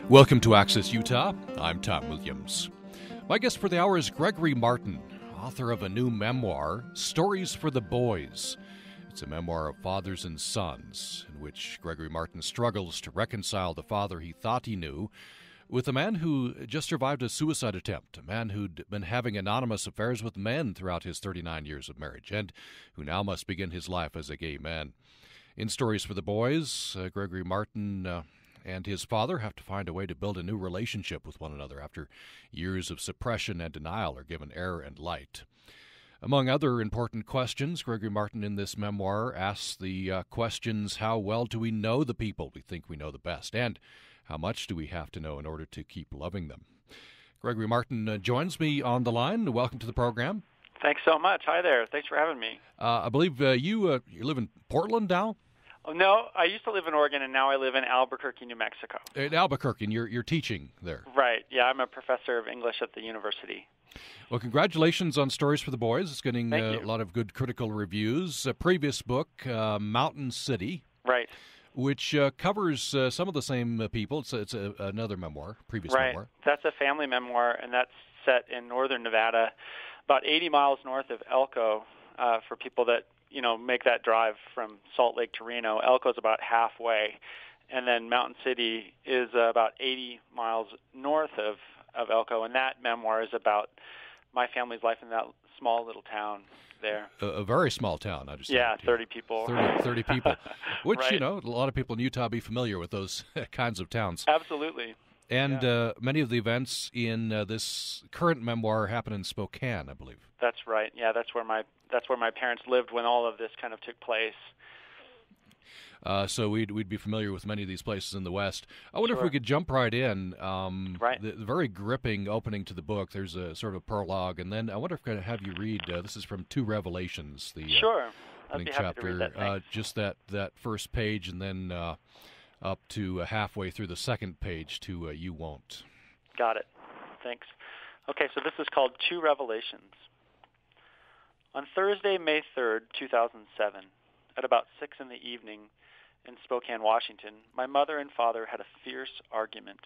Welcome to Access Utah. I'm Tom Williams. My guest for the hour is Gregory Martin, author of a new memoir, Stories for the Boys. It's a memoir of fathers and sons, in which Gregory Martin struggles to reconcile the father he thought he knew with a man who just survived a suicide attempt, a man who'd been having anonymous affairs with men throughout his 39 years of marriage, and who now must begin his life as a gay man. In Stories for the Boys, Gregory Martin and his father have to find a way to build a new relationship with one another after years of suppression and denial are given air and light. Among other important questions, Gregory Martin in this memoir asks the questions: how well do we know the people we think we know the best, and how much do we have to know in order to keep loving them? Gregory Martin joins me on the line. Welcome to the program. Thanks so much. Hi there. Thanks for having me. I believe you live in Portland now? Oh, no, I used to live in Oregon, and now I live in Albuquerque, New Mexico. In Albuquerque, and you're teaching there. Right. Yeah, I'm a professor of English at the university. Well, congratulations on Stories for the Boys. It's getting a lot of good critical reviews. A previous book, Mountain City, right, which covers some of the same people. It's another memoir, previous memoir. Right. That's a family memoir, and that's set in northern Nevada, about 80 miles north of Elko, for people that make that drive from Salt Lake to Reno. Elko's about halfway, and then Mountain City is about 80 miles north of Elko, and that memoir is about my family's life in that small little town there. A very small town, I just Yeah, 30 people. 30 people, which, right. A lot of people in Utah be familiar with those kinds of towns. Absolutely. And many of the events in this current memoir happen in Spokane, I believe. That's right. Yeah, that's where my parents lived when all of this kind of took place. So we'd be familiar with many of these places in the West. I wonder Sure. if we could jump right in. Right. The very gripping opening to the book. There's a sort of prologue, and then I wonder if I could have you read. This is from Two Revelations, the Sure. I'd opening be happy chapter. to read that. Just that first page, and then up to halfway through the second page to You Won't. Got it. Thanks. Okay, so this is called Two Revelations. On Thursday, May 3rd, 2007, at about 6 in the evening in Spokane, Washington, my mother and father had a fierce argument.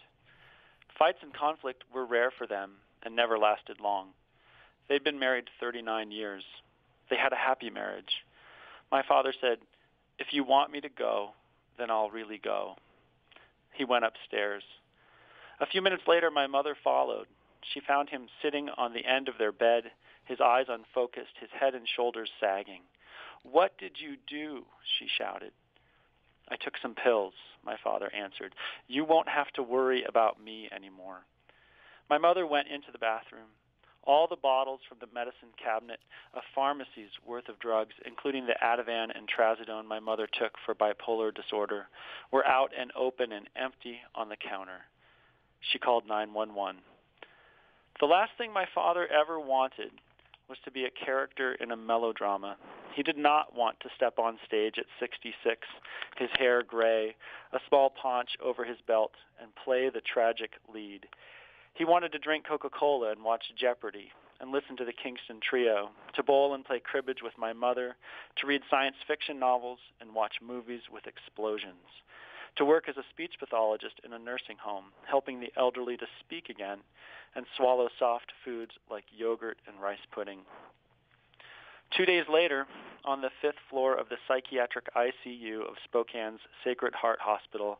Fights and conflict were rare for them and never lasted long. They'd been married 39 years. They had a happy marriage. My father said, "If you want me to go, then I'll really go." He went upstairs. A few minutes later, my mother followed. She found him sitting on the end of their bed, his eyes unfocused, his head and shoulders sagging. "What did you do?" she shouted. "I took some pills," my father answered. "You won't have to worry about me anymore." My mother went into the bathroom. All the bottles from the medicine cabinet, a pharmacy's worth of drugs, including the Ativan and Trazodone my mother took for bipolar disorder, were out and open and empty on the counter. She called 911. The last thing my father ever wanted was to be a character in a melodrama. He did not want to step on stage at 66, his hair gray, a small paunch over his belt, and play the tragic lead. He wanted to drink Coca-Cola and watch Jeopardy and listen to the Kingston Trio, to bowl and play cribbage with my mother, to read science fiction novels and watch movies with explosions, to work as a speech pathologist in a nursing home, helping the elderly to speak again and swallow soft foods like yogurt and rice pudding. 2 days later, on the 5th floor of the psychiatric ICU of Spokane's Sacred Heart Hospital,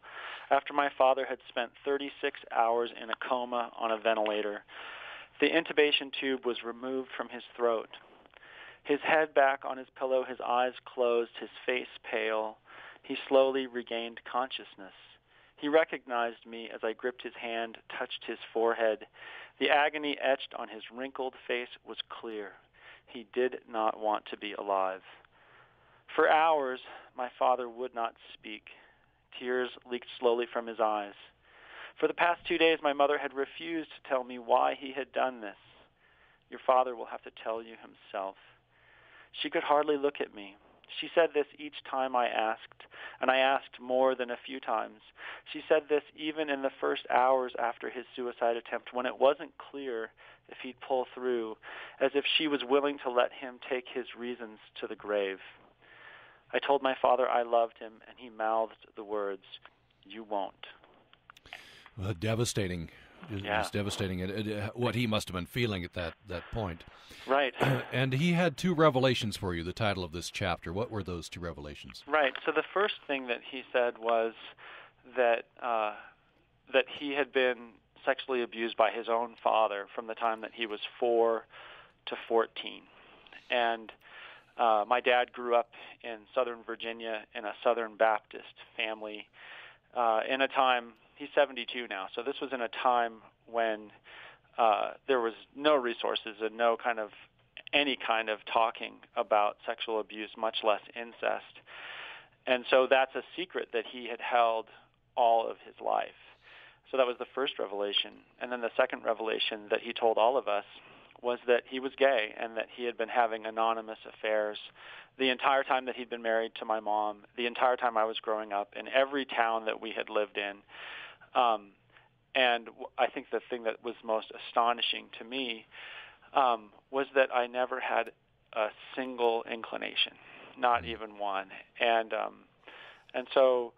after my father had spent 36 hours in a coma on a ventilator, the intubation tube was removed from his throat. His head back on his pillow, his eyes closed, his face pale, he slowly regained consciousness. He recognized me as I gripped his hand, touched his forehead. The agony etched on his wrinkled face was clear. He did not want to be alive. For hours, my father would not speak. Tears leaked slowly from his eyes. For the past 2 days, my mother had refused to tell me why he had done this. "Your father will have to tell you himself." She could hardly look at me. She said this each time I asked, and I asked more than a few times. She said this even in the first hours after his suicide attempt, when it wasn't clear if he'd pull through, as if she was willing to let him take his reasons to the grave. I told my father I loved him, and he mouthed the words, "You won't." Devastating. Yeah. It's devastating. What he must have been feeling at that point. Right. And he had two revelations for you, the title of this chapter. What were those two revelations? Right. So the first thing that he said was that that he had been sexually abused by his own father from the time that he was 4 to 14. And my dad grew up in Southern Virginia in a Southern Baptist family in a time, he's 72 now, so this was in a time when there was no resources and no any kind of talking about sexual abuse, much less incest. And so that's a secret that he had held all of his life. So that was the first revelation. And then the second revelation that he told all of us was that he was gay and that he had been having anonymous affairs the entire time that he'd been married to my mom, the entire time I was growing up, in every town that we had lived in. And I think the thing that was most astonishing to me was that I never had a single inclination, not even one. And so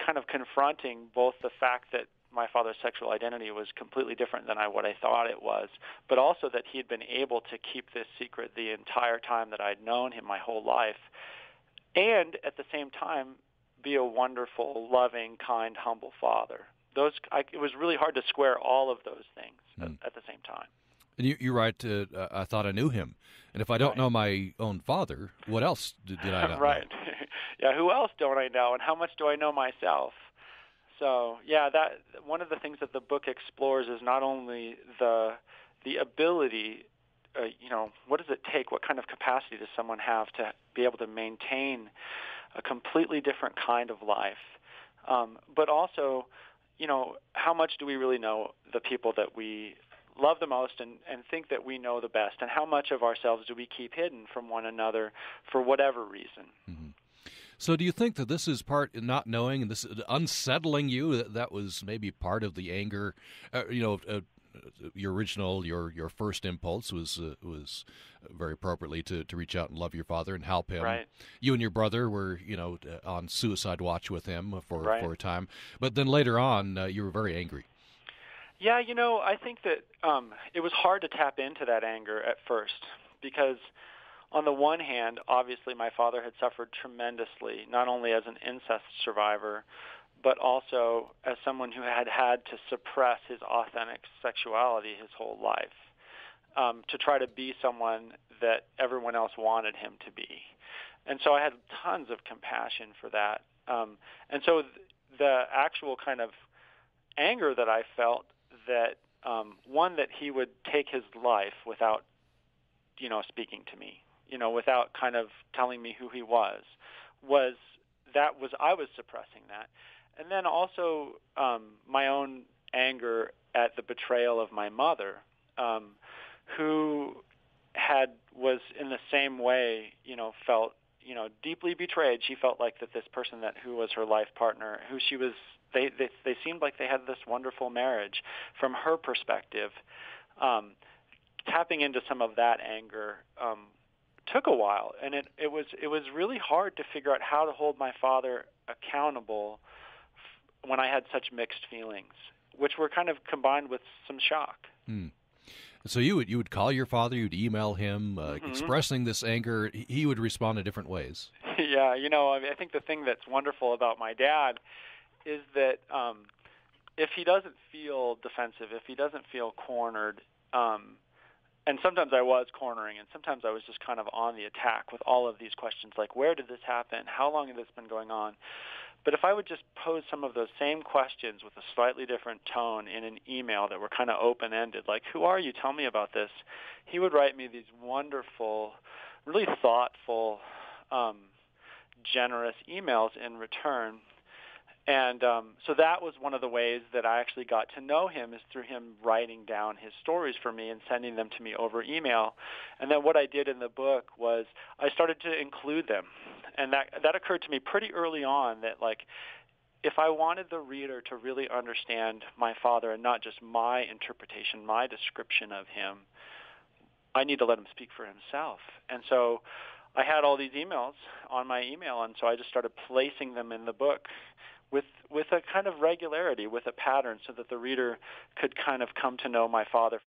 kind of confronting both the fact that my father's sexual identity was completely different than what I thought it was, but also that he'd been able to keep this secret the entire time that I'd known him my whole life, and at the same time be a wonderful, loving, kind, humble father. It was really hard to square all of those things at the same time. And you write, I thought I knew him. And if I don't know my own father, what else did I not right. know? Yeah, who else don't I know, and how much do I know myself? So, yeah, that one of the things that the book explores is not only the ability, what does it take, what kind of capacity does someone have to be able to maintain a completely different kind of life, but also, how much do we really know the people that we love the most and think that we know the best, and how much of ourselves do we keep hidden from one another for whatever reason? Mm-hmm. So do you think that this is part in not knowing and this unsettling you, that was maybe part of the anger? Your first impulse was very appropriately to reach out and love your father and help him. Right. You and your brother were, on suicide watch with him for a time. But then later on, you were very angry. Yeah, I think that it was hard to tap into that anger at first because on the one hand, obviously my father had suffered tremendously, not only as an incest survivor, but also as someone who had to suppress his authentic sexuality his whole life, to try to be someone that everyone else wanted him to be. And so I had tons of compassion for that. And so the actual kind of anger that I felt that, one, that he would take his life without, speaking to me, without kind of telling me who he was I was suppressing that. And then also my own anger at the betrayal of my mother, who was in the same way, felt, deeply betrayed. She felt like that this person who was her life partner, who she was, they seemed like they had this wonderful marriage. From her perspective, tapping into some of that anger took a while, and it was really hard to figure out how to hold my father accountable when I had such mixed feelings, which were kind of combined with some shock. So you would call your father, you'd email him, expressing this anger. He would respond in different ways. Yeah, I think the thing that's wonderful about my dad is that if he doesn't feel defensive, if he doesn't feel cornered, and sometimes I was cornering, and sometimes I was just kind of on the attack with all of these questions, like, where did this happen? How long has this been going on? But if I would just pose some of those same questions with a slightly different tone in an email that were kind of open-ended, like, who are you? Tell me about this. He would write me these wonderful, really thoughtful, generous emails in return. And so that was one of the ways that I actually got to know him, is through him writing down his stories for me and sending them to me over email. And then what I did in the book was I started to include them. And that occurred to me pretty early on, that, like, if I wanted the reader to really understand my father and not just my interpretation, my description of him, I need to let him speak for himself. And so I had all these emails on my email, and so I just started placing them in the book with a kind of regularity, with a pattern, so that the reader could kind of come to know my father.